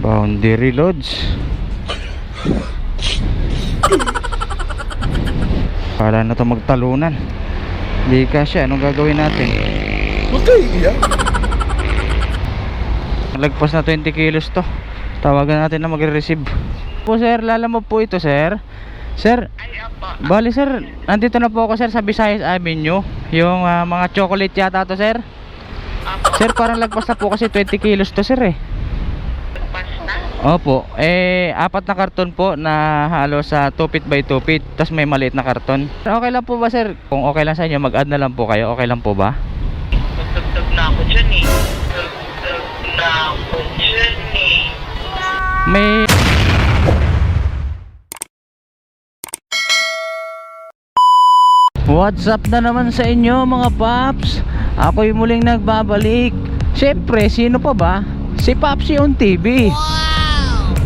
Boundary loads. Para na to magtalunan. Hindi kasya. Anong gagawin natin? Magkaiya. Lagpas na 20 kilos to. Tawagan natin na magre-receive. Po sir, lalamove po ito sir. Sir, bali sir, nandito na po ako sir sa Visayas Avenue. Yung mga chocolate yata to sir. Sir, parang lagpas na po kasi 20 kilos to sir eh. Opo, apat na karton po na halos sa 2 feet by 2 feet. Tapos may maliit na karton. Okay lang po ba sir? Kung okay lang sa inyo, mag-add na lang po kayo. Okay lang po ba? Magdagdag na ako dyan eh. Magdagdag na ako dyan eh. May... What's up na naman sa inyo mga paps? Ako'y muling nagbabalik. Siyempre, sino pa ba? Si Papsi on TV.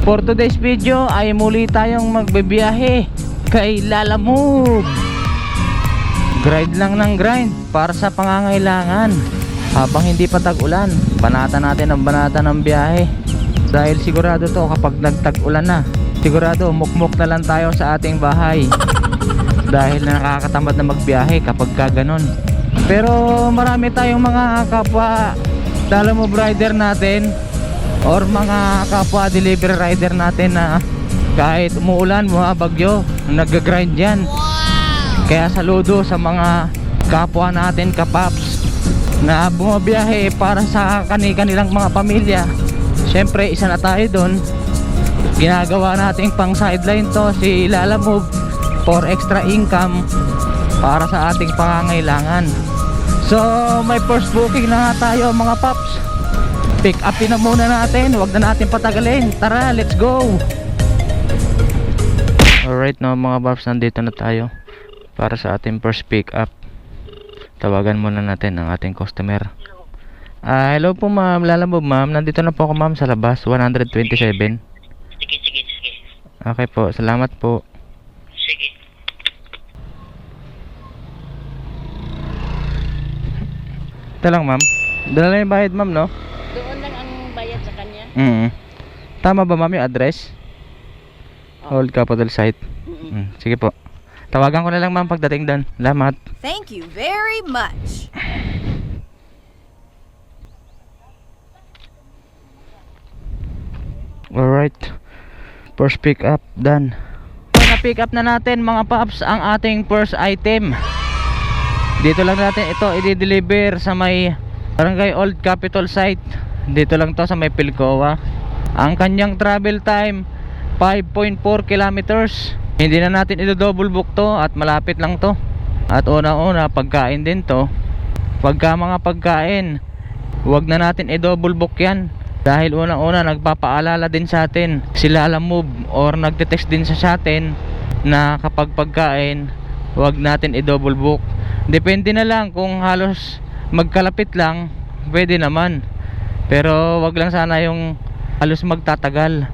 For today's video ay muli tayong magbebiyahe kay Lalamove. Grind lang ng grind para sa pangangailangan. Habang hindi pa tag-ulan, banata natin ang banata ng biyahe. Dahil sigurado to kapag nagtag-ulan na, sigurado mukmuk na lang tayo sa ating bahay. Dahil nakakatamad na magbiyahe kapag kaganon. Pero marami tayong mga kapwa Lalamove rider natin or mga kapwa delivery rider natin na kahit umuulan, bagyo, nag-grind yan. Kaya saludo sa mga kapwa natin kapaps na bumabiyahe para sa kanilang mga pamilya. Siyempre isa na tayo doon. Ginagawa natin pang sideline to si Lalamove for extra income para sa ating pangangailangan. So may first booking na nga tayo mga paps. Pick upin na muna natin, huwag na natin patagalin. Tara, let's go. Alright no mga paps, nandito na tayo para sa ating first pick up. Tawagan muna natin ang ating customer. Hello po ma'am, Lalamove ma'am. Nandito na po ako ma'am sa labas, 127. Sige. Okay po, salamat po. Sige. Ito lang ma'am. Dala na yung bayad ma'am no? Doon lang ang bayad sa kanya. Tama ba ma'am yung address? Old Capital Site. Sige po. Tawagan ko na lang ma'am pagdating doon. Salamat. Thank you very much. Alright. First pick up done. Na-pick up na natin mga paps ang ating first item. Dito lang natin ito i-deliver sa may Barangay Old Capital Site. Dito lang to sa may Pilcoa. Ang kanyang travel time 5.4 kilometers. Hindi na natin i-double book to at malapit lang to. At una-una pagkain din to. Pagka mga pagkain, huwag na natin i-double book yan. Dahil unang-una nagpapaalala din sa atin si Lalamove or nagte-text din sa atin na kapag pagkain, huwag natin i-double book. Depende na lang kung halos magkalapit lang, pwede naman. Pero wag lang sana yung halos magtatagal.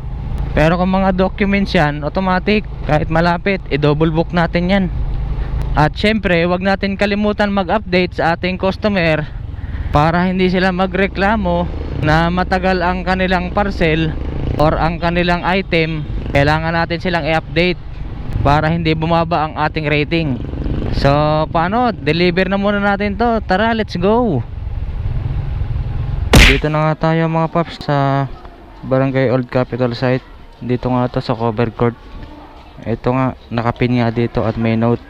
Pero kung mga documents yan, automatic, kahit malapit, i-double book natin yan. At syempre, wag natin kalimutan mag-update sa ating customer para hindi sila magreklamo na matagal ang kanilang parcel or ang kanilang item. Kailangan natin silang i-update para hindi bumaba ang ating rating. So paano? Deliver na muna natin to. Tara, let's go. Dito na nga tayo mga paps sa Barangay Old Capital Site. Dito nga to sa cover court. Ito nga, nakapin nga dito at may note.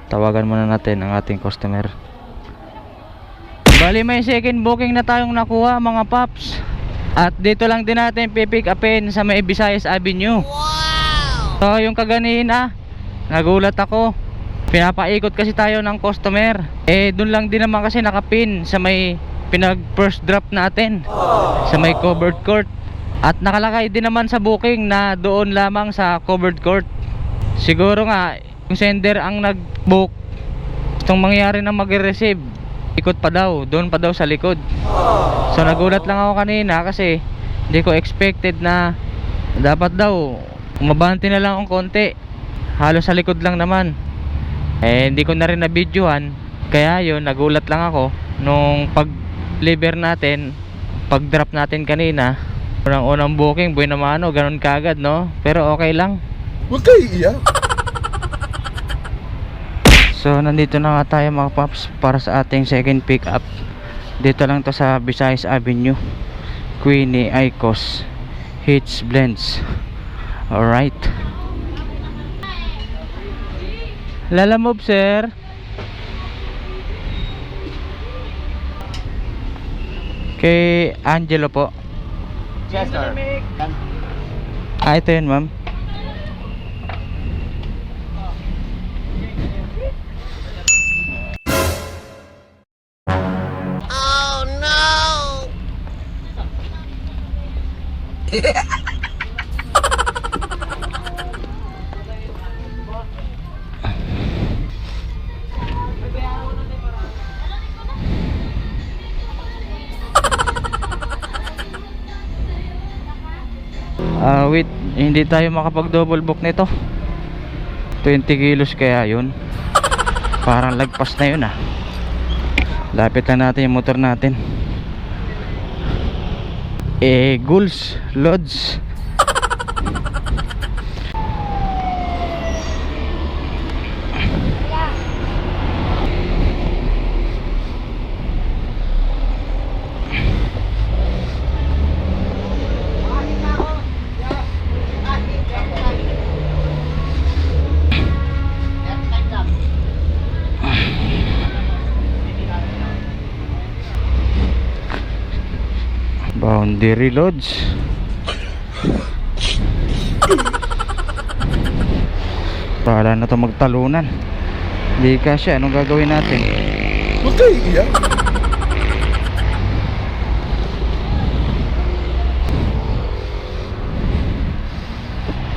Tawagan muna natin ang ating customer. Bali may second booking na tayong nakuha mga paps. At dito lang din natin pipick upin sa may Visayas Avenue. So yung kaganina, nagulat ako. Pinapaikot kasi tayo ng customer. Dun lang din naman kasi nakapin sa may pinag first drop natin. Sa may covered court. At nakalagay din naman sa booking na doon lamang sa covered court. Siguro nga yung sender ang nag-book. Itong mangyari na mag-receive, ikot pa daw, doon pa daw sa likod. So nagulat lang ako kanina kasi hindi ko expected na dapat daw umabante na lang ang konti. Halos sa likod lang naman. Hindi ko na rin na-videohan. Kaya yun, nagulat lang ako nung pag-deliver natin, pag-drop natin kanina. Unang booking, buhay na mano, ganun kagad, no? Pero okay lang. Huwag kayo iiyak. So nandito na nga tayo mga paps para sa ating second pick up. Dito lang to sa Visayas Avenue, Queenie Icos Hits Blends. Alright, lalamove sir. Kay Angelo po. Yes, sir. Ito yun ma'am. Wait, hindi tayo makapag double book nito. 20 kilos kaya yun. Parang lagpas na yun ah. Lapit lang natin yung motor natin. Gulls, loads. Boundary loads. Para na to magtalunan. Hindi kasya, anong gagawin natin? Huwag kayo iiyak.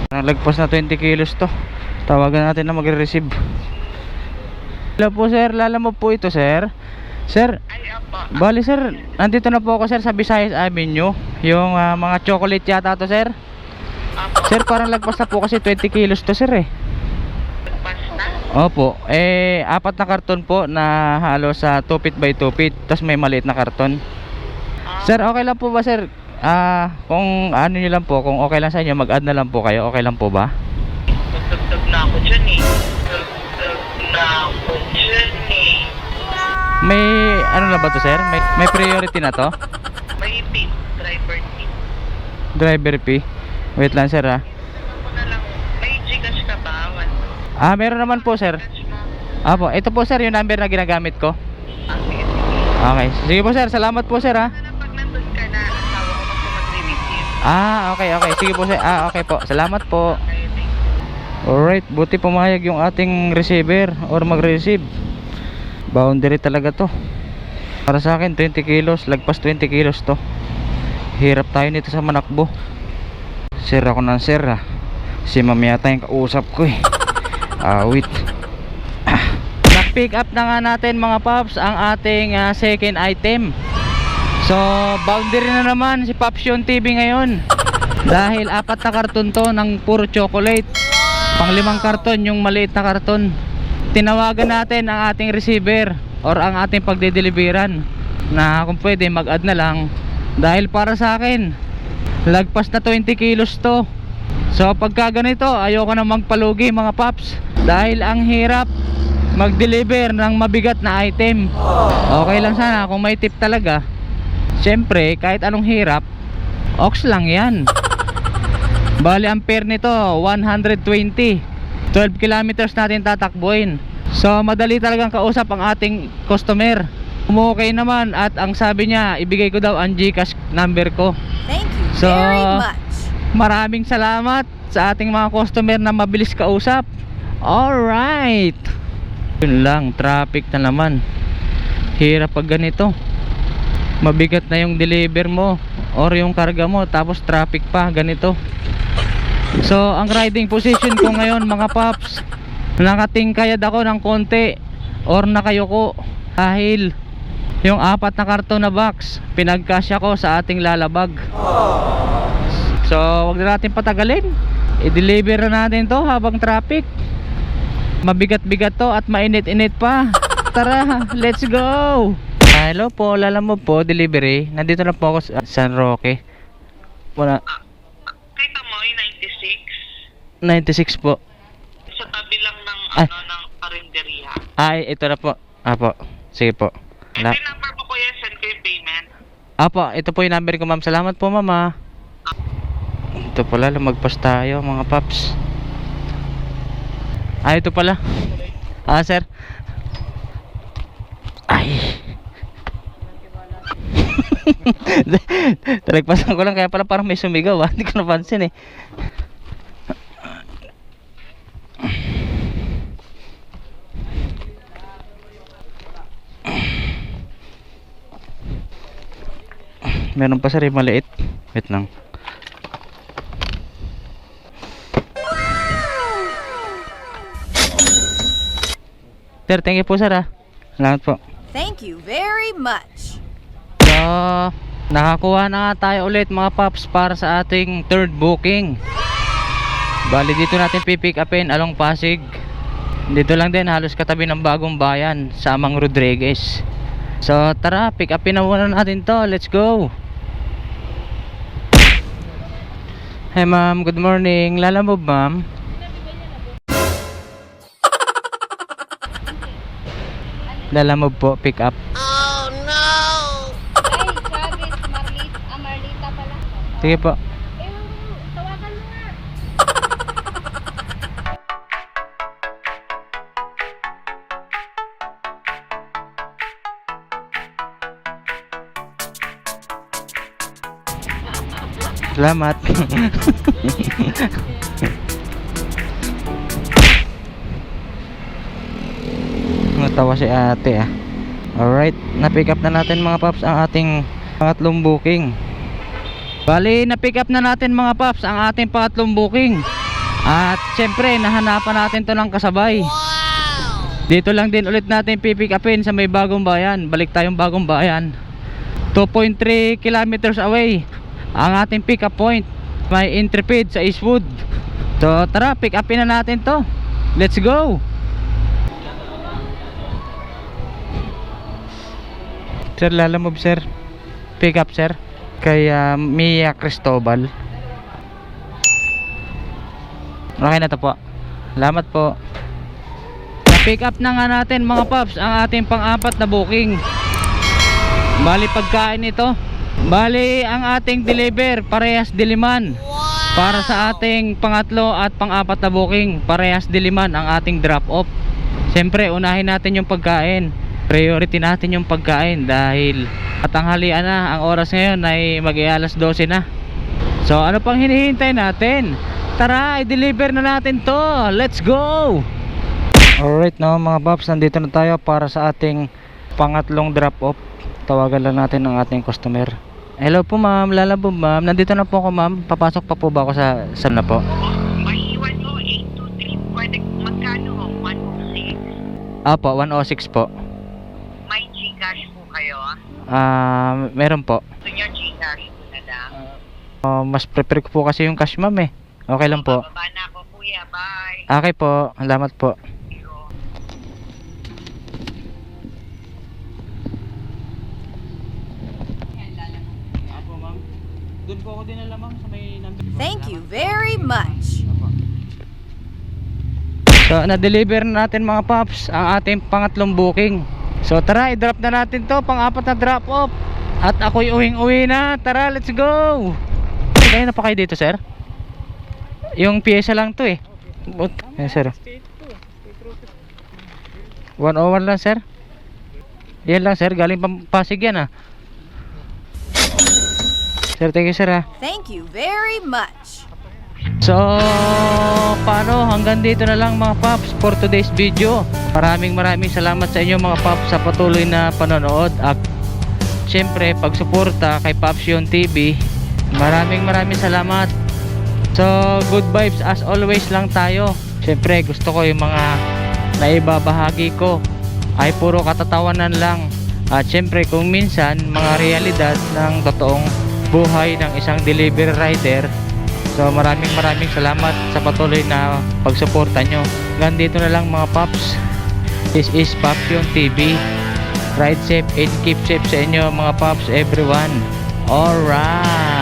Nalagpas na 20 kilos to. Tawagan natin na magre-receive. Hello po sir, lalamove po ito sir. Sir, Ay, apa. bali sir, nandito na po ako sir sa Visayas Avenue. Yung mga chocolate yata to sir. Apa. Sir, parang lagpas na po kasi 20 kilos to sir eh. Basta. Opo, apat na karton po na halos sa 2 feet by 2 feet. Tapos may maliit na karton. Sir, okay lang po ba sir? Kung ano nyo lang po, kung okay lang sa inyo, mag-add na lang po kayo. Okay lang po ba? Magdagdag na ako dyan eh. Magdagdag na ako dyan eh. May ano na ba to sir? May priority na to? May tip, driver tip. Driver fee. Wait lang sir ah. Ako na lang. May Gcash ka ba? Wala. Meron naman po sir. Gcash mo. Apo, ito po sir yung number na ginagamit ko. Sige. Okay, sige po sir, salamat po sir ah. Sana pag nandun ka na, asawa ko mag-receive. Okay, sige po sir. Okay po, salamat po. Okay, thank you. Alright, buti pumayag yung ating receiver or mag-receive. Boundary talaga to. Para sa akin 20 kilos, lagpas 20 kilos to. Hirap tayo nito sa manakbo. Sir ako ng sir ah. Si ma'am yata yung kausap ko eh. Wait. Na-pick up na nga natin mga paps ang ating second item. So boundary na naman si Pops Yon TV ngayon. Dahil 4 na karton to ng puro chocolate. Pang 5 karton yung maliit na karton. Tinawagan natin ang ating receiver or ang ating pagdedeliveran na kung pwede mag-add na lang. Dahil para sa akin lagpas na 20 kilos to. So pagka ganito ayoko na magpalugi mga paps. Dahil ang hirap mag-deliver ng mabigat na item. Okay lang sana kung may tip talaga. Siyempre kahit anong hirap, ox lang yan. Bali ang fare nito 120. 12 kilometers natin tatakbuhin. So madali talagang kausap ang ating customer. Okay naman at ang sabi niya ibigay ko daw ang Gcash number ko. Thank you So, very much. Maraming salamat sa ating mga customer na mabilis kausap. Alright, yun lang, traffic na naman. Hirap pag ganito. Mabigat na yung deliver mo or yung karga mo tapos traffic pa ganito. So ang riding position ko ngayon mga paps, nakatingkayad ako ng konti or nakayuko dahil yung 4 na karton na box pinagkasya ko sa ating lalabag. So wag na natin patagalin, i-deliver na natin to habang traffic. Mabigat-bigat to at mainit-init pa. Tara, let's go. Hello po, lalamove po, delivery. Nandito na po ako sa San Roque. Wala. Kita mo, 96. 96 po. Sa tabi lang ng, Ay. ng karinderya. Ay, ito na po. Apo. Sige po. Ito yung number mo, kuya. Send ko yung payment. Apo, ito po yung number ko, ma'am. Salamat po, ma'am, ah. Ito pala, lumagpas tayo, mga paps. Ah, ito pala. Ah, sir. Ay. Talagpasan ko lang, kaya pala parang may sumigaw, ah. Hindi ko napansin, eh. Meron pa, sir, yung maliit. Wait lang. Sir, thank you po, sir, ah. Salamat po. Thank you very much. So, nakakuha na nga tayo ulit, mga paps, para sa ating third booking. Bali, dito natin pipick upin along Pasig. Dito lang din, halos katabi ng Bagong Bayan sa Amang Rodriguez. So, tara, pick upin na muna natin to. Let's go. Hey, ma'am. Good morning. Lalamove, ma'am. Lalamove po, pick up. Ay, Travis, Marlita pala. Sige po. Tawagan mo nga. Salamat. Natawa si ate, ah. Alright, na-pick up na natin, mga paps, ang ating pangatlong booking. Bali, na-pick up na natin, mga paps, ang ating pangatlong booking. At syempre, nahanapan natin to ng kasabay. Dito lang din ulit natin pipick upin sa may Bagong Bayan. Balik tayong Bagong Bayan. 2.3 kilometers away ang ating pick up point. May Intrepid sa Eastwood. So tara, pick upin na natin to. Let's go. Sir, lalamove, sir. Pick up, sir. Kay Mia Cristobal. Okay na to po. Salamat po. Na-pick up na nga natin, mga paps, ang ating pang-apat na booking. Bali, pagkain ito. Bali, ang ating deliver parehas diliman. Para sa ating pangatlo at pang-apat na booking, parehas diliman ang ating drop off. Siyempre, unahin natin yung pagkain. Priority natin yung pagkain dahil tanghalian na. Ang oras ngayon ay mag-ialas 12 na. So ano pang hinihintay natin? Tara, i-deliver na natin to. Let's go. Alright, no, mga paps, nandito na tayo para sa ating pangatlong drop off. Tawagan lang natin ang ating customer. Hello po, ma'am. Lalabo, ma'am. Nandito na po ako, ma'am. Papasok pa po ba ako sa na po? May iwan mo, 823. Pwede magkano ho? 106. Apo, 106 po. May Gcash po kayo, Meron po. Gusto nyo Gcash po na lang? Mas prefer ko po kasi yung cash, ma'am, eh. Okay lang po. Bababa na ako, kuya. Bye. Okay po. Salamat po. Doon po ako dinala, ma'am, sa may number. Thank you very much. So, na-deliver na natin, mga paps, ang ating pangatlong booking. So, tara, i-drop na natin to, pang-apat na drop off. At ako'y uwing-uwi na. Tara, let's go. Kaya na pa kayo dito, sir? Yung pyesa lang to, eh. Yes, sir. 101 lang, sir. Yan lang, sir. Galing Pasig yan, ah. Sir, thank you, sir, ah. Thank you very much. So, paano? Hanggang dito na lang, mga paps, for today's video. Maraming salamat sa inyo, mga paps, sa patuloy na panonood. At syempre, pagsuporta kay Paps Yon TV. Maraming salamat. So, good vibes as always lang tayo. Syempre, gusto ko yung mga naibabahagi ko ay puro katatawanan lang. At syempre, kung minsan, mga realidad ng totoong buhay ng isang delivery rider. So maraming salamat sa patuloy na pagsuporta nyo. Hanggang dito na lang, mga paps. This is Paps Yon TV. Ride safe and keep safe sa inyo, mga paps, everyone. Alright.